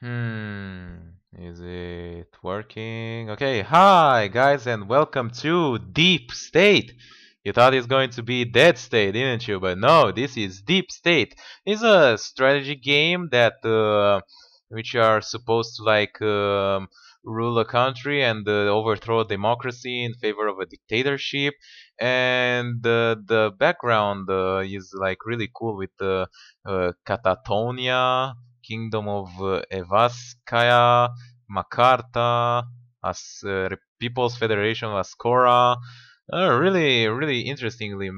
Is it working? Okay, hi guys, and welcome to Deep State. You thought it's going to be Dead State, didn't you? But no, this is Deep State. It's a strategy game that which you are supposed to rule a country and overthrow democracy in favor of a dictatorship. And the background is like really cool with Catatonia, Kingdom of Evaskaya, Makarta, People's Federation of Ascora. Really, really interestingly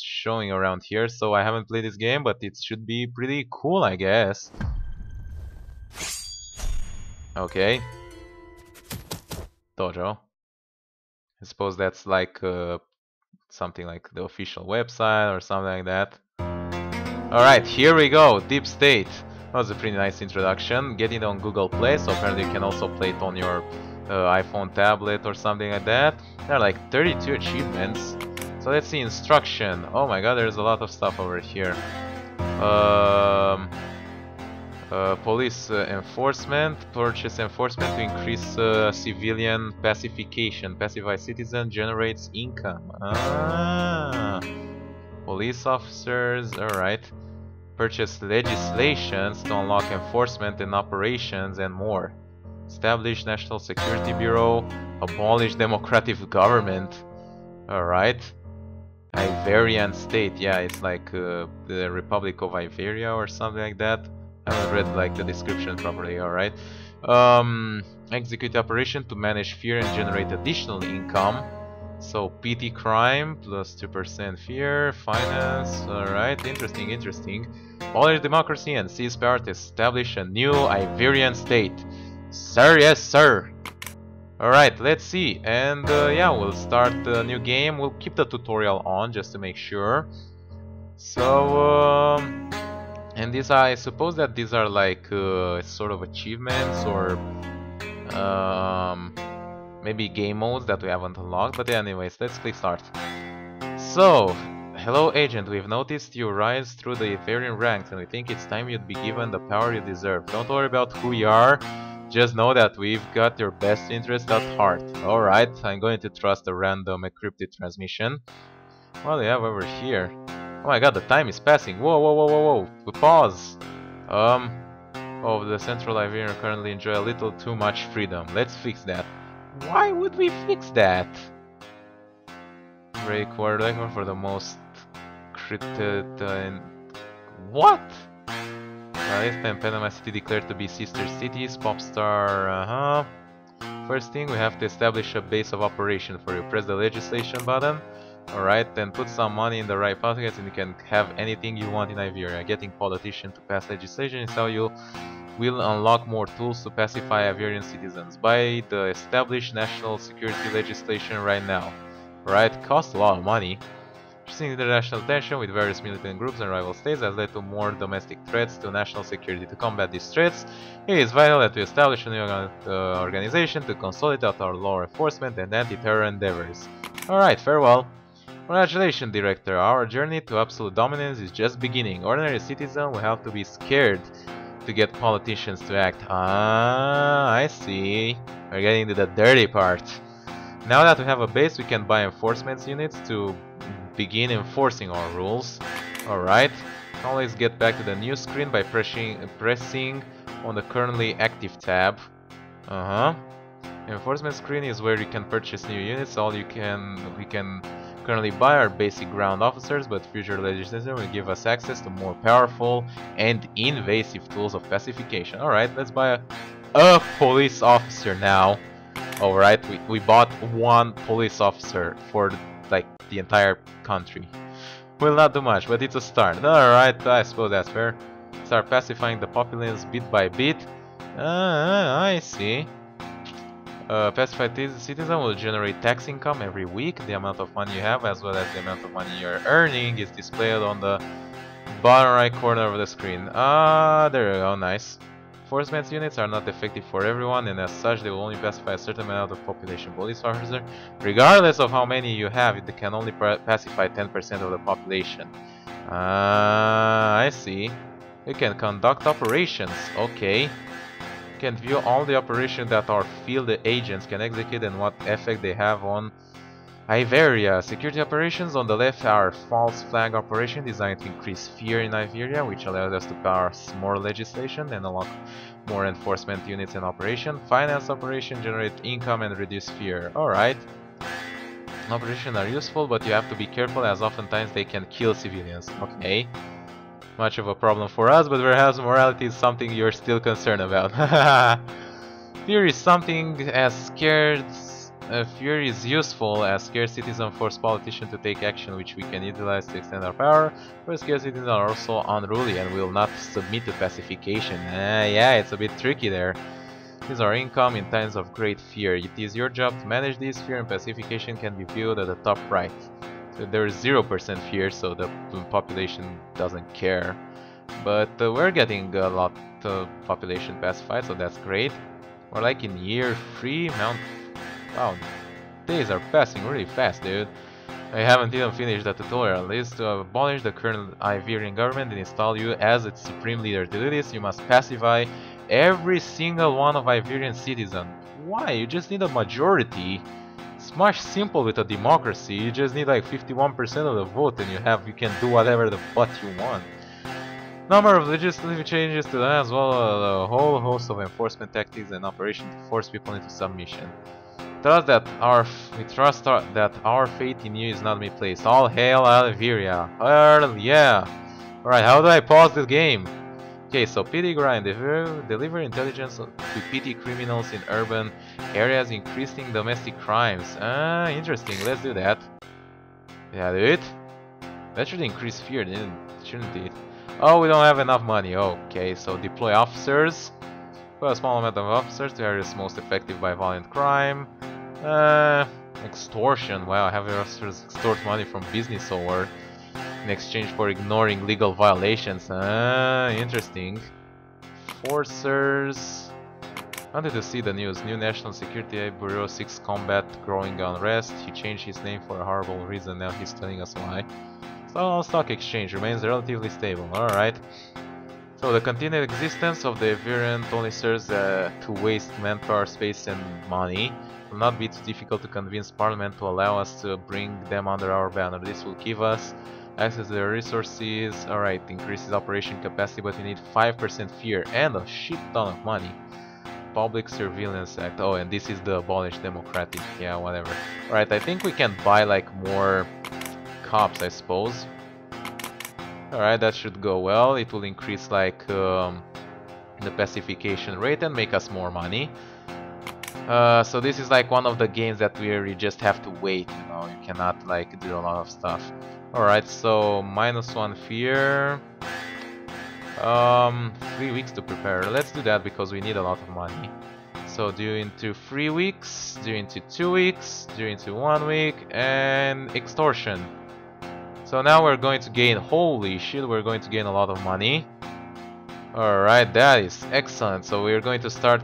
showing around here. So I haven't played this game, but it should be pretty cool, I guess. Okay, Dojo. I suppose that's like something like the official website or something like that. Alright, here we go, Deep State. That was a pretty nice introduction. Get it on Google Play, so apparently you can also play it on your iPhone tablet or something like that. There are like 32 achievements. So let's see, instruction. Oh my god, there's a lot of stuff over here. Police enforcement, purchase enforcement to increase civilian pacification. Pacify citizen generates income. Police officers, alright. Purchase legislations to unlock enforcement and operations and more. Establish National Security Bureau. Abolish democratic government. Alright. Iverian state, yeah, it's like the Republic of Iberia or something like that. I haven't read like the description properly, alright. Execute operation to manage fear and generate additional income. So PT crime plus 2% fear, finance, alright, interesting, interesting. Abolish democracy and seize power to establish a new Iverian state. Sir, yes sir. Alright, let's see. And yeah, we'll start the new game. We'll keep the tutorial on just to make sure. So, and these, I suppose that these are like sort of achievements or maybe game modes that we haven't unlocked. But anyways, let's click start. So, hello agent, we've noticed you rise through the Iverian ranks and we think it's time you'd be given the power you deserve. Don't worry about who you are, just know that we've got your best interest at heart. Alright, I'm going to trust a random encrypted transmission. What do we have over here? Oh my god, the time is passing. Whoa, whoa, whoa, whoa, whoa. We pause. Oh, the Central Iverian currently enjoy a little too much freedom. Let's fix that. Why would we fix that? Break word record for the most what? This time Panama City declared to be sister cities. Popstar, First thing, we have to establish a base of operation for you. Press the legislation button. Alright, then put some money in the right pockets and you can have anything you want in Iberia. Getting politicians to pass legislation is how you will unlock more tools to pacify Iberian citizens. Buy the established national security legislation right now. Right, costs a lot of money. Increasing international tension with various militant groups and rival states has led to more domestic threats to national security. To combat these threats, it is vital that we establish a new organization to consolidate our law enforcement and anti-terror endeavors. Alright, farewell. Congratulations, Director. Our journey to absolute dominance is just beginning. Ordinary citizens will have to be scared to get politicians to act. Ah, I see. We're getting to the dirty part. Now that we have a base, we can buy enforcement units to begin enforcing our rules. Alright. Always get back to the new screen by pressing on the currently active tab. Enforcement screen is where you can purchase new units. We can currently buy our basic ground officers, but future legislation will give us access to more powerful and invasive tools of pacification. Alright, let's buy a police officer now. Alright, we bought one police officer for like the entire country. Will not do much, but it's a start. Alright, I suppose that's fair. Start pacifying the populace bit by bit. I see. Pacified citizen will generate tax income every week. The amount of money you have as well as the amount of money you're earning is displayed on the bottom right corner of the screen. There we go, nice. Enforcement units are not effective for everyone and as such they will only pacify a certain amount of population. Police officer, regardless of how many you have, they can only pacify 10% of the population. I see. You can conduct operations. Okay. You can view all the operations that our field agents can execute and what effect they have on Iveria. Security operations on the left are false flag operation designed to increase fear in Iveria, which allows us to pass more legislation and unlock more enforcement units in operation. Finance operation generate income and reduce fear. Alright. Operations are useful, but you have to be careful as oftentimes they can kill civilians. Okay. Much of a problem for us, but perhaps morality is something you're still concerned about. Fear is something as scared. Fear is useful as scared citizens force politicians to take action which we can utilize to extend our power, but scared citizens are also unruly and will not submit to pacification. Yeah, it's a bit tricky there. These are income in times of great fear. It is your job to manage this fear, and pacification can be viewed at the top right. So there is 0% fear, so the population doesn't care. But we're getting a lot of population pacified, so that's great. We're like in year 3, Mount... Wow, days are passing really fast, dude. I haven't even finished the tutorial. It is to abolish the current Iverian government and install you as its supreme leader. To do this, you must pacify every single one of Iverian citizens. Why? You just need a majority. It's much simple with a democracy. You just need like 51% of the vote and you can do whatever the butt you want. Number of legislative changes to that, as well as a whole host of enforcement tactics and operations to force people into submission. We trust that our faith in you is not misplaced. All hail Iveria. Hell yeah! Alright, how do I pause this game? Okay, so PD grind. Deliver intelligence to PD criminals in urban areas, increasing domestic crimes. Interesting. Let's do that. Yeah, do it. That should increase fear, shouldn't it? Oh, we don't have enough money. Okay, so deploy officers. Put a small amount of officers to areas most effective by violent crime. Extortion. Wow, have your officers extort money from business or in exchange for ignoring legal violations. Interesting. Forcers. I wanted to see the news. New National Security Bureau 6 combat growing unrest. He changed his name for a horrible reason. Now he's telling us why. So stock exchange remains relatively stable. Alright. So the continued existence of the variant only serves to waste manpower, space and money. It will not be too difficult to convince Parliament to allow us to bring them under our banner. This will give us access to their resources. Alright, increases operation capacity, but we need 5% fear and a shit ton of money. Public Surveillance Act. Oh, and this is the abolished democratic. Yeah, whatever. Alright, I think we can buy like more cops, I suppose. Alright, that should go well. It will increase like the pacification rate and make us more money. So this is like one of the games that we just have to wait, you know, you cannot like do a lot of stuff. Alright, so -1 fear. 3 weeks to prepare. Let's do that because we need a lot of money. So do into 3 weeks, do into 2 weeks, do into 1 week, and extortion. So now we're going to gain, holy shit, we're going to gain a lot of money. Alright, that is excellent. So we're going to start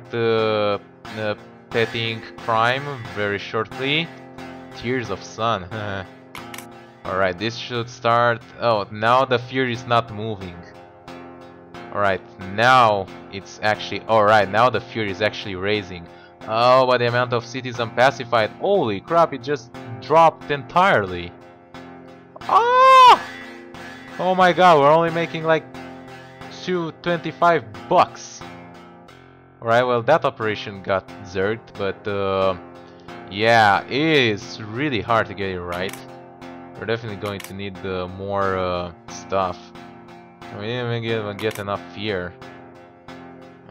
petting crime very shortly. Tears of Sun. Alright, this should start. Oh, now the fear is not moving. Alright, now it's actually. Alright, now the fear is actually raising. Oh, but the amount of citizens pacified. Holy crap, it just dropped entirely. Ah! Oh my god, we're only making like 25 bucks. Alright, well that operation got zerged, but yeah, it is really hard to get it right. We're definitely going to need more stuff. We didn't even get enough fear.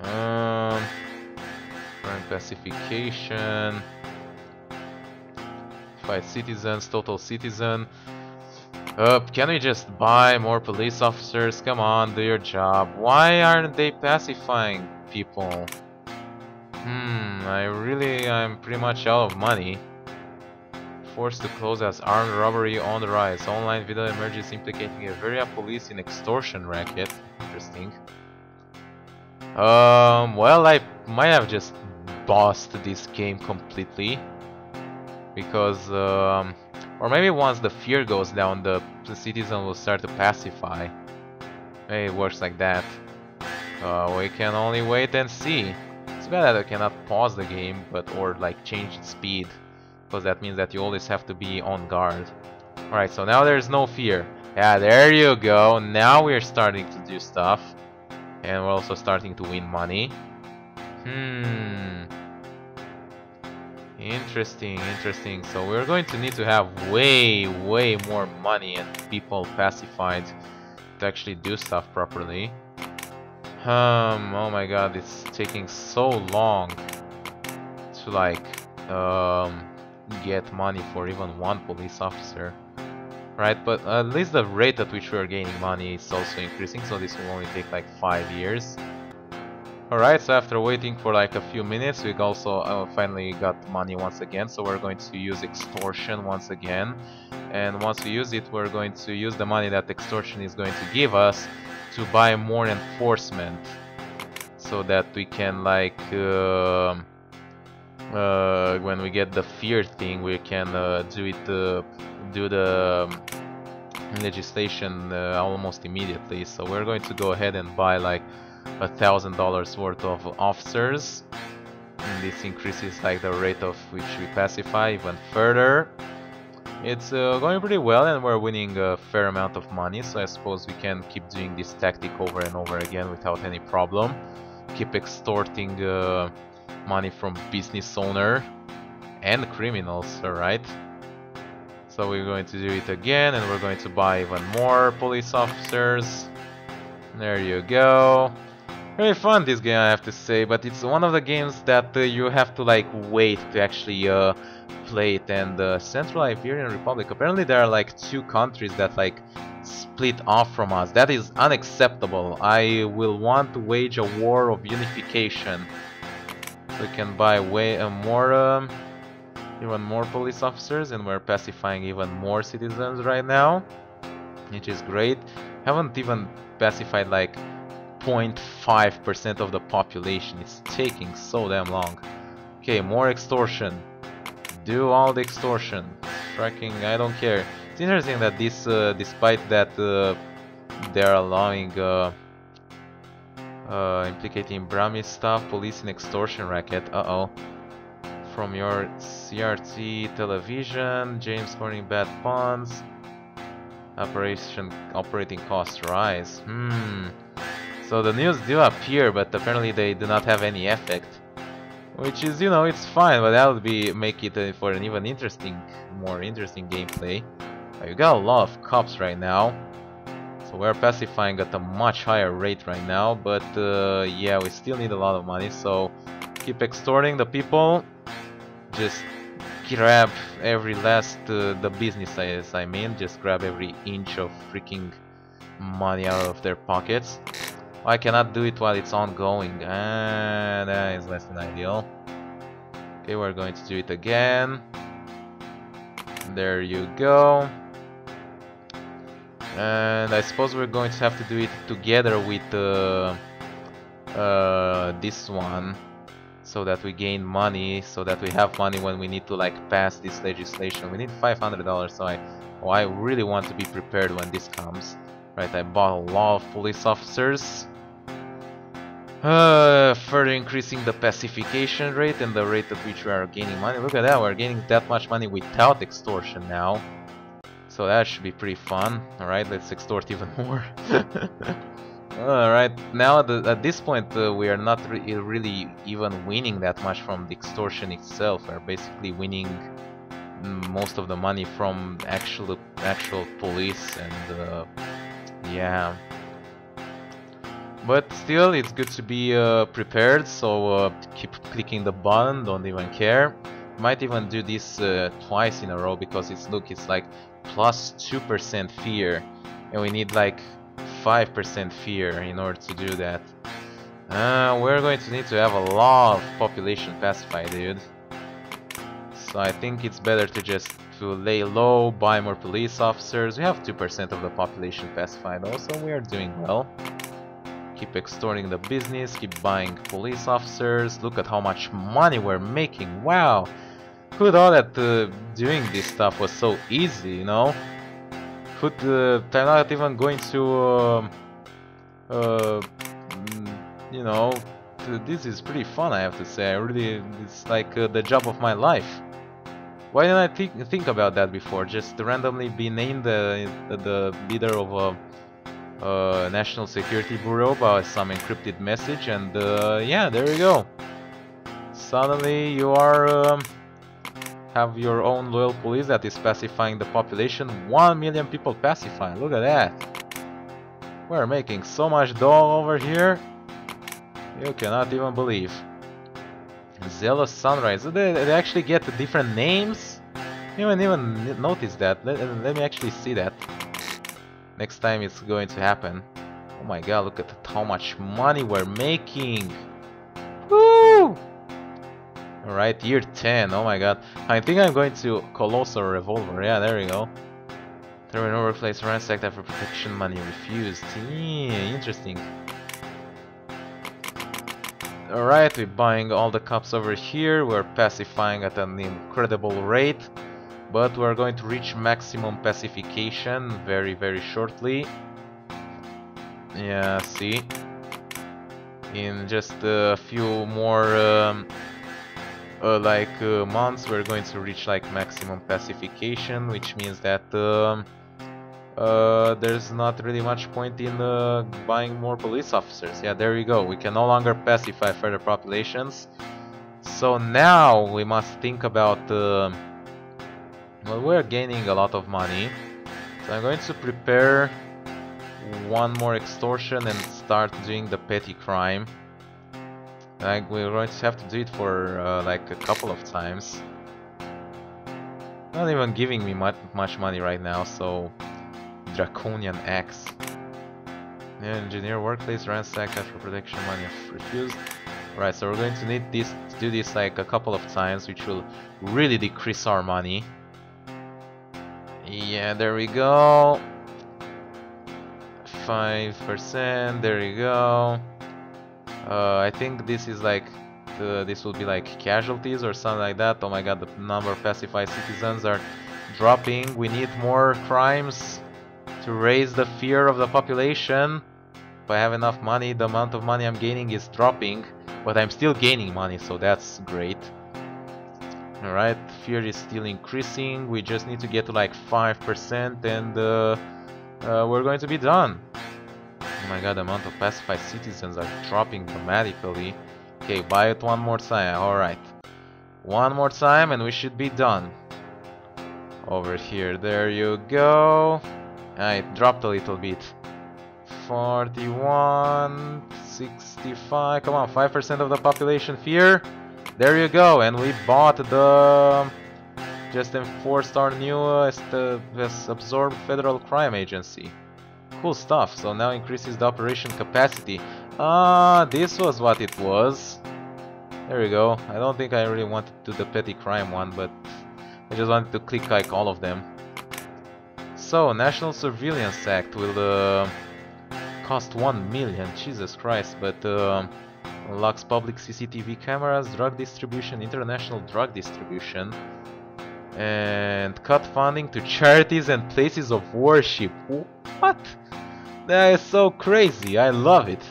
Current pacification. 5 citizens, total citizen. Can we just buy more police officers? Come on, do your job. Why aren't they pacifying people? I'm pretty much out of money. Forced to close as armed robbery on the rise. Online video emerges implicating Iveria police in extortion racket. Interesting. Well, I might have just bossed this game completely. Because, or maybe once the fear goes down, the citizen will start to pacify. Maybe it works like that. We can only wait and see. It's bad that I cannot pause the game, or like change its speed, because that means that you always have to be on guard. Alright, so now there's no fear. Yeah, there you go. Now we're starting to do stuff. And we're also starting to win money. Interesting, interesting. So we're going to need to have way more money and people pacified to actually do stuff properly. Oh my god, it's taking so long to like get money for even one police officer. Right, but at least the rate at which we are gaining money is also increasing, so this will only take like 5 years. Alright, so after waiting for like a few minutes, we also finally got money once again, so we're going to use extortion once again. And once we use it, we're going to use the money that extortion is going to give us to buy more enforcement, so that we can like when we get the fear thing, we can do the legislation almost immediately. So we're going to go ahead and buy like $1,000 worth of officers, and this increases like the rate of which we pacify even further. It's going pretty well, and we're winning a fair amount of money, so I suppose we can keep doing this tactic over and over again without any problem. Keep extorting money from business owner and criminals, alright? So we're going to do it again, and we're going to buy even more police officers. There you go. Very fun, this game, I have to say, but it's one of the games that you have to like wait to actually play it. And Central Iverian Republic, apparently there are like 2 countries that like split off from us. That is unacceptable. I will want to wage a war of unification. So we can buy even more police officers, and we're pacifying even more citizens right now, which is great. Haven't even pacified like 0.5% of the population. It's taking so damn long. Okay, more extortion. Do all the extortion. Tracking, I don't care. It's interesting that this, despite that they're allowing implicating Brahmi staff, police and extortion racket. From your CRT television, James Corning bad puns. Operating costs rise. So the news do appear, but apparently they do not have any effect, which is, you know, it's fine, but that would make it for an even more interesting gameplay. You got a lot of cops right now, so we're pacifying at a much higher rate right now. But yeah, we still need a lot of money, so keep extorting the people. Just grab every last the business, I mean, just grab every inch of freaking money out of their pockets. I cannot do it while it's ongoing, and that is less than ideal. Okay, we're going to do it again. There you go. And I suppose we're going to have to do it together with this one, so that we gain money, so that we have money when we need to like pass this legislation. We need $500, so I really want to be prepared when this comes. Right, I bought a lot of police officers. Further increasing the pacification rate and the rate at which we are gaining money. Look at that, we're gaining that much money without extortion now. So that should be pretty fun. Alright, let's extort even more. Alright, now at this point we are not really even winning that much from the extortion itself. We're basically winning most of the money from actual police, and yeah. But still, it's good to be prepared, so keep clicking the button, don't even care. Might even do this twice in a row, because it's like plus 2% fear, and we need like 5% fear in order to do that. We're going to need to have a lot of population pacified, dude. So I think it's better to just lay low, buy more police officers. We have 2% of the population pacified also, we are doing well. Keep extorting the business, keep buying police officers. Look at how much money we're making, wow! Who thought that doing this stuff was so easy, you know? I'm not even going to you know, this is pretty fun, I have to say. It's like the job of my life. Why didn't I think about that before? Just randomly be named the leader of a National Security Bureau by some encrypted message, and yeah, there you go. Suddenly you are have your own loyal police that is pacifying the population. 1 million people pacifying. Look at that. We're making so much dough over here. You cannot even believe. Zealous Sunrise. They actually get different names? You didn't even notice that. Let me actually see that. Next time it's going to happen. Oh my god, look at how much money we're making. Woo! Alright, year 10. Oh my god. I think I'm going to Colossal Revolver. Yeah, there we go. There were no workplace ransacked after protection money refused. Yeah, interesting. Alright, we're buying all the cups over here. We're pacifying at an incredible rate. But we're going to reach maximum pacification very, very shortly. Yeah, see. In just a few more months, we're going to reach like maximum pacification, which means that there's not really much point in buying more police officers. Yeah, there you go. We can no longer pacify further populations. So now we must think about well, we're gaining a lot of money. So I'm going to prepare one more extortion and start doing the petty crime. Like, we're going to have to do it for like a couple of times. Not even giving me much money right now, so Draconian Axe. Yeah, engineer workplace ransacked after protection money refused. Right, so we're going to need to do this like a couple of times, which will really decrease our money. Yeah, there we go. 5%, there you go. I think this is like this will be like casualties or something like that. Oh my god, the number of pacified citizens are dropping. We need more crimes to raise the fear of the population. If I have enough money, the amount of money I'm gaining is dropping, but I'm still gaining money, so that's great. Alright, fear is still increasing. We just need to get to like 5% and we're going to be done. Oh my god, the amount of pacified citizens are dropping dramatically. Okay, buy it one more time. Alright. One more time and we should be done. Over here, there you go. It dropped a little bit. 41, 65, come on, 5% of the population fear. There you go, and we bought the... just enforced our newest absorbed federal crime agency. Cool stuff, so now increases the operation capacity. This was what it was. There you go. I don't think I really wanted to do the petty crime one, but I just wanted to click like all of them. So, National Surveillance Act will cost 1 million, Jesus Christ, but unlocks public CCTV cameras, drug distribution, international drug distribution, and cut funding to charities and places of worship. What? That is so crazy, I love it.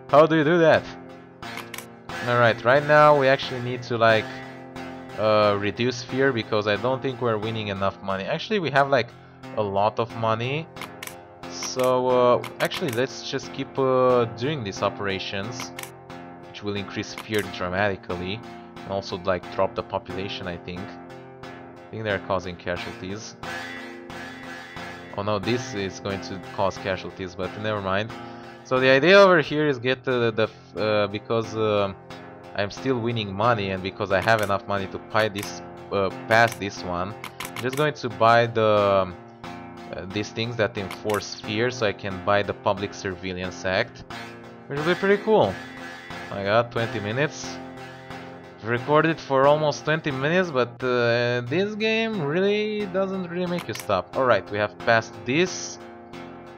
How do you do that? Alright, right now we actually need to like reduce fear because I don't think we're winning enough money. Actually, we have like a lot of money. So actually let's just keep doing these operations, which will increase fear dramatically and also like drop the population. I think they're causing casualties. Oh no, this is going to cause casualties, but never mind. So the idea over here is get because I'm still winning money and because I have enough money to buy this pass this one, I'm just going to buy the these things that enforce fear, so I can buy the Public Surveillance Act, which will be pretty cool. I got 20 minutes. I've recorded for almost 20 minutes, but this game really doesn't really make you stop. Alright, we have passed this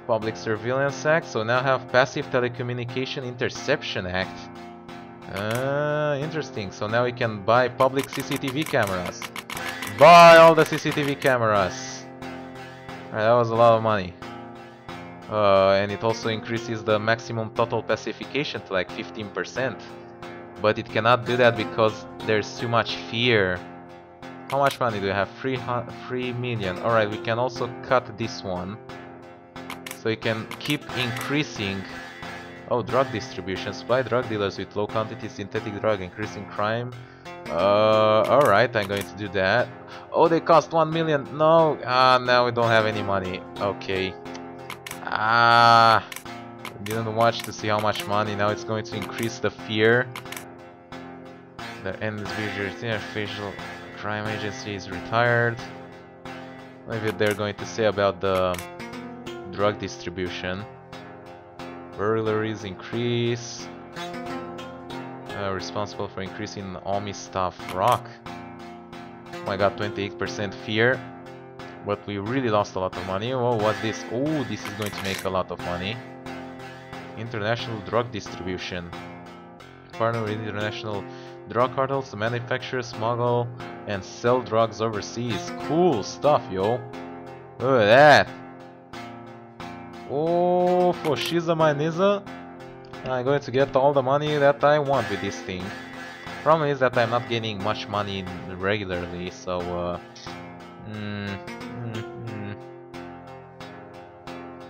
Public Surveillance Act, so now have Passive Telecommunication Interception Act. Interesting, so now we can buy public CCTV cameras. Buy all the CCTV cameras! Alright, that was a lot of money. And it also increases the maximum total pacification to like 15%. But it cannot do that because there's too much fear. How much money do we have? 3 million. Alright, we can also cut this one. So you can keep increasing. Oh, drug distribution. Supply drug dealers with low quantity synthetic drug, increasing crime. Alright, I'm going to do that. Oh, they cost 1 million. No, now we don't have any money. Okay. Didn't watch to see how much money. Now it's going to increase the fear. The NSB facial crime agency is retired. Maybe they're going to say about the drug distribution. Burglaries increase. Responsible for increasing Omi staff rock. Oh my god, 28% fear. But we really lost a lot of money. Oh, what's this? Oh, this is going to make a lot of money. International drug distribution. Partner with international drug cartels to manufacture, smuggle, and sell drugs overseas. Cool stuff, yo. Look at that. Oh, for Shiza Maniza, I'm going to get all the money that I want with this thing. Problem is that I'm not getting much money regularly, so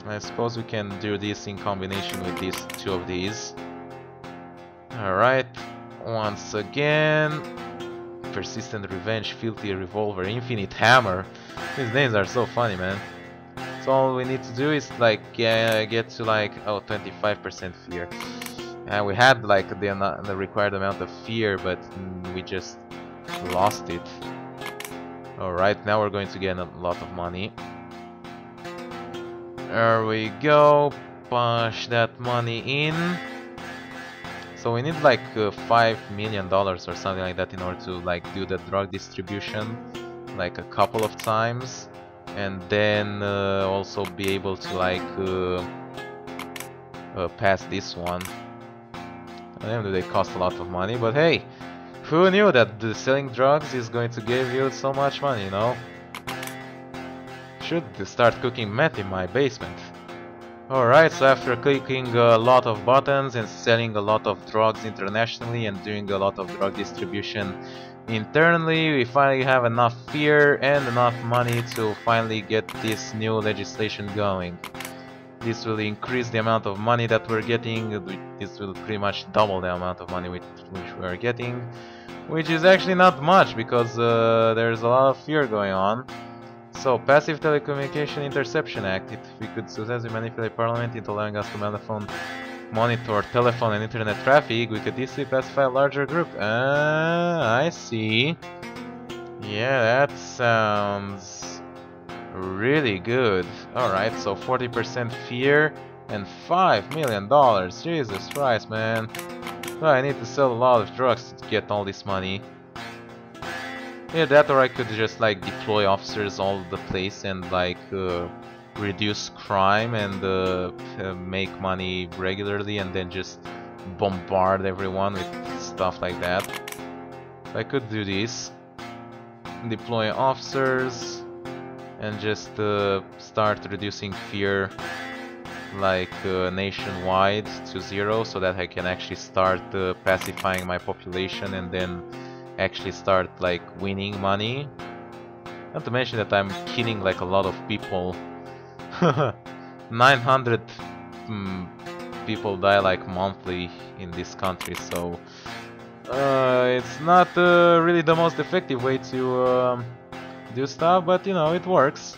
I suppose we can do this in combination with these two of these. Alright, once again. Persistent Revenge, Filthy Revolver, Infinite Hammer. These names are so funny, man. So all we need to do is like get to like 25% fear. And we had like the required amount of fear, but we just lost it. Alright, now we're going to get a lot of money. There we go. Push that money in. So we need like $5 million or something like that in order to like do the drug distribution like a couple of times, and then also be able to like pass this one. I know they cost a lot of money, but hey, who knew that selling drugs is going to give you so much money, you know? Should start cooking meth in my basement. Alright, so after clicking a lot of buttons and selling a lot of drugs internationally and doing a lot of drug distribution internally, we finally have enough fear and enough money to finally get this new legislation going. This will increase the amount of money that we're getting. This will pretty much double the amount of money which we are getting, which is actually not much because there's a lot of fear going on. So, Passive Telecommunication Interception Act. If we could successfully manipulate Parliament into allowing us to monitor telephone and internet traffic, we could easily pacify a larger group. I see. Yeah, that sounds really good. Alright, so 40% fear and $5 million. Jesus Christ, man. Well, I need to sell a lot of drugs to get all this money. Yeah, that, or I could just like deploy officers all over the place and like reduce crime and make money regularly, and then just bombard everyone with stuff like that. So I could do this. Deploy officers and just start reducing fear like nationwide to 0, so that I can actually start pacifying my population and then actually start like winning money. Not to mention that I'm killing like a lot of people. 900 people die like monthly in this country, so it's not really the most effective way to do stuff, but you know, it works.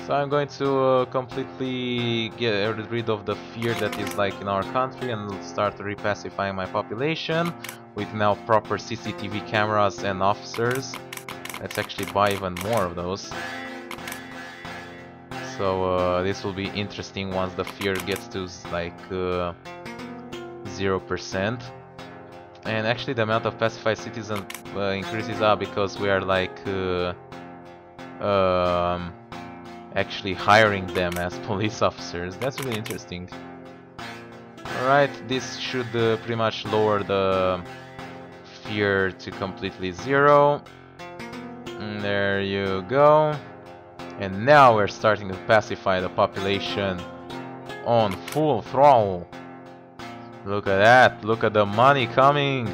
So I'm going to completely get rid of the fear that is like in our country and start repacifying my population with now proper CCTV cameras and officers. Let's actually buy even more of those. So this will be interesting once the fear gets to like 0%. And actually the amount of pacified citizens increases because we are like actually hiring them as police officers. That's really interesting. Alright, this should pretty much lower the fear to completely 0. There you go. And now we're starting to pacify the population on full throttle. Look at that, look at the money coming.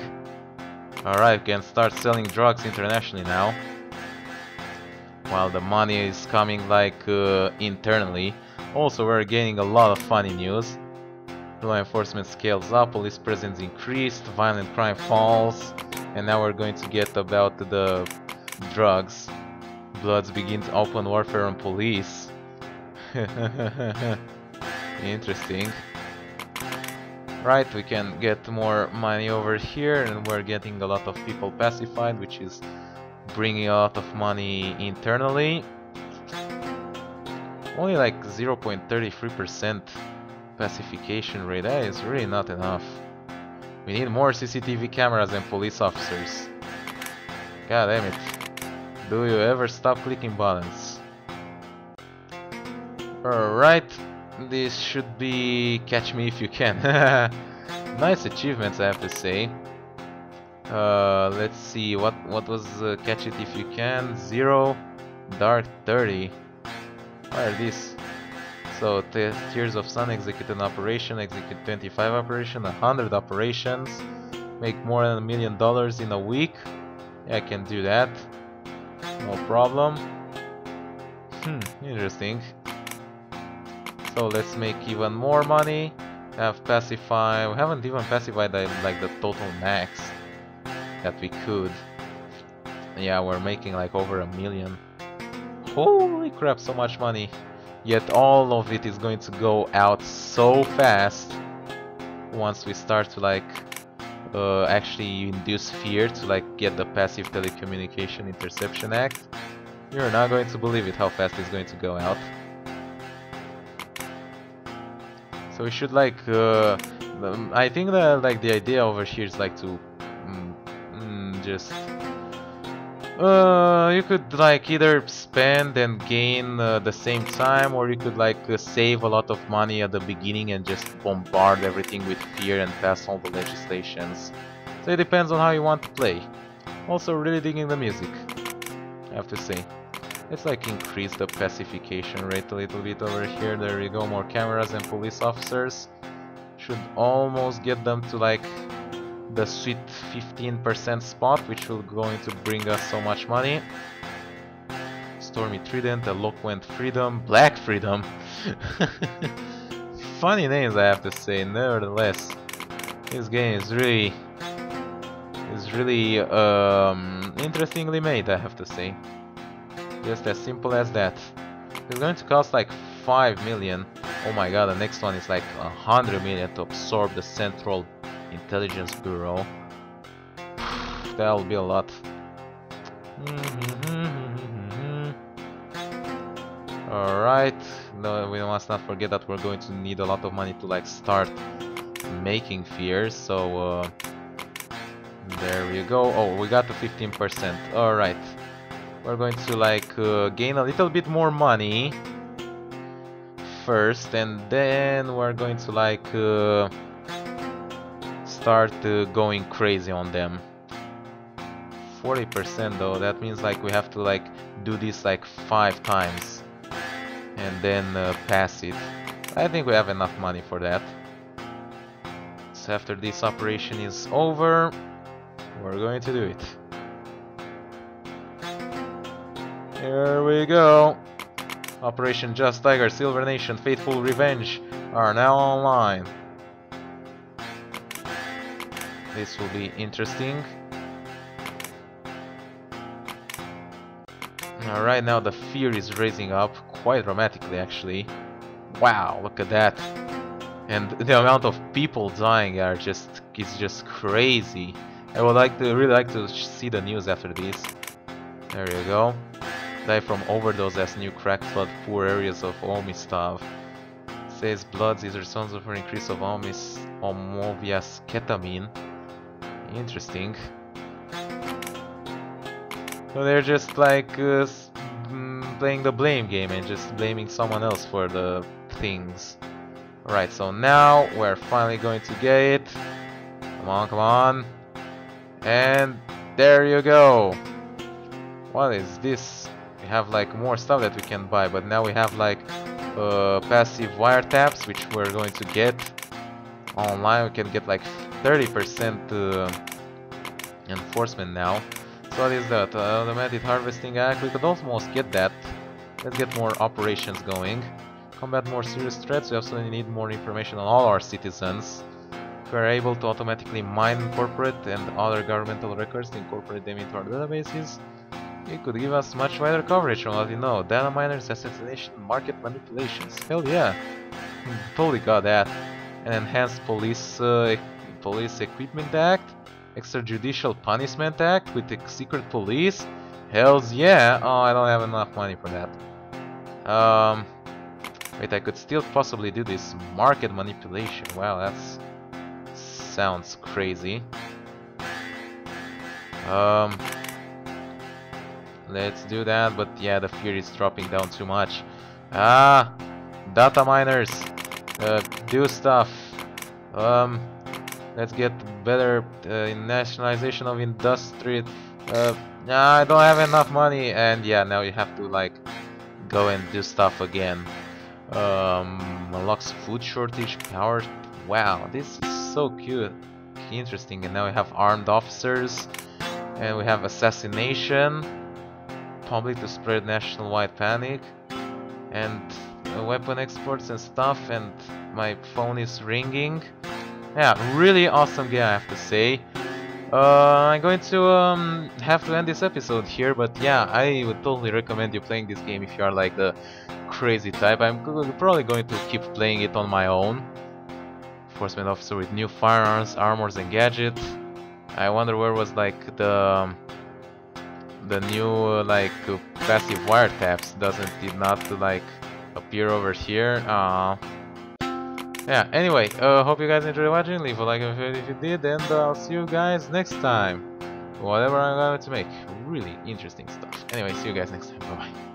Alright, we can start selling drugs internationally now. While the money is coming like internally. Also, we're getting a lot of funny news. Law enforcement scales up, police presence increased, violent crime falls. And now we're going to get about the drugs. Bloods begins open warfare on police. Interesting. Right, we can get more money over here, and we're getting a lot of people pacified, which is bringing a lot of money internally. Only like 0.33% pacification rate. That is really not enough. We need more CCTV cameras and police officers. God damn it. Do you ever stop clicking buttons? Alright. This should be catch me if you can. Nice achievements, I have to say. Let's see, what was catch it if you can? 0, dark 30. What are these? So Tears of Sun, execute an operation, execute 25 operation, 100 operations, make more than $1 million in a week. Yeah, I can do that. No problem. Interesting. So let's make even more money. Have pacify. We haven't even pacified like the total max that we could. Yeah, we're making like over $1 million. Holy crap, so much money. Yet all of it is going to go out so fast once we start to like actually induce fear to like get the passive telecommunication interception act. You're not going to believe it how fast it's going to go out. So we should like I think that like the idea over here is like to just you could like either spend and gain the same time, or you could like save a lot of money at the beginning and just bombard everything with fear and pass all the legislations. So it depends on how you want to play. Also really digging the music, I have to say. Let's like increase the pacification rate a little bit over here. There we go, more cameras and police officers. Should almost get them to like the sweet 15% spot, which will going to bring us so much money. Stormy Trident, Eloquent Freedom, Black Freedom. Funny names, I have to say. Nevertheless, this game is really interestingly made, I have to say. Just as simple as that. It's going to cost like 5 million. Oh my god, the next one is like 100 million to absorb the Central Intelligence Bureau. That'll be a lot. Alright, no, we must not forget that we're going to need a lot of money to like start making fears, so there we go. Oh, we got to 15%. Alright. We're going to like gain a little bit more money first, and then we're going to like start going crazy on them. 40% though, that means like we have to like do this like 5 times and then pass it. I think we have enough money for that. So after this operation is over, we're going to do it. Here we go. Operation Just Tiger, Silver Nation, Faithful Revenge are now online. This will be interesting. Alright, now the fear is raising up quite dramatically actually. Wow, look at that. And the amount of people dying is just crazy. I would really like to see the news after this. There you go. Die from overdose as new crack flood poor areas of Omistav. Says bloods is responsible for increase of Omovia's ketamine. Interesting. So they're just like playing the blame game and just blaming someone else for the things. Alright, so now we're finally going to get it. Come on, come on. And there you go. What is this? We have like more stuff that we can buy, but now we have like passive wiretaps, which we're going to get online. We can get like 30% enforcement now. So what is that? Automatic harvesting act. We could almost get that. Let's get more operations going. Combat more serious threats. We absolutely need more information on all our citizens. If we are able to automatically mine corporate and other governmental records to incorporate them into our databases, it could give us much wider coverage on what you know. Data miners, assassination, market manipulations. Hell yeah, totally got that. An enhanced police equipment act, extrajudicial punishment act with the secret police. Hells yeah. Oh, I don't have enough money for that. Wait, I could still possibly do this market manipulation. Wow, that's sounds crazy. Let's do that, but yeah, the fear is dropping down too much. Ah, data miners, do stuff. Let's get better in nationalization of industry. Nah, I don't have enough money, and yeah, now you have to like go and do stuff again. Unlocks food shortage, power. Wow, this is so cute, interesting. And now we have armed officers, and we have assassination, public to spread nationwide panic, and weapon exports and stuff. And my phone is ringing. Yeah, really awesome game, I have to say. I'm going to have to end this episode here, but yeah, I would totally recommend you playing this game if you are like the crazy type. I'm probably going to keep playing it on my own. Enforcement officer with new firearms, armors and gadgets. I wonder where was like the new like passive wiretaps. Did not like appear over here. Yeah, anyway, hope you guys enjoyed watching. Leave a like if you did, and I'll see you guys next time. Whatever I'm going to make. Really interesting stuff. Anyway, see you guys next time. Bye bye.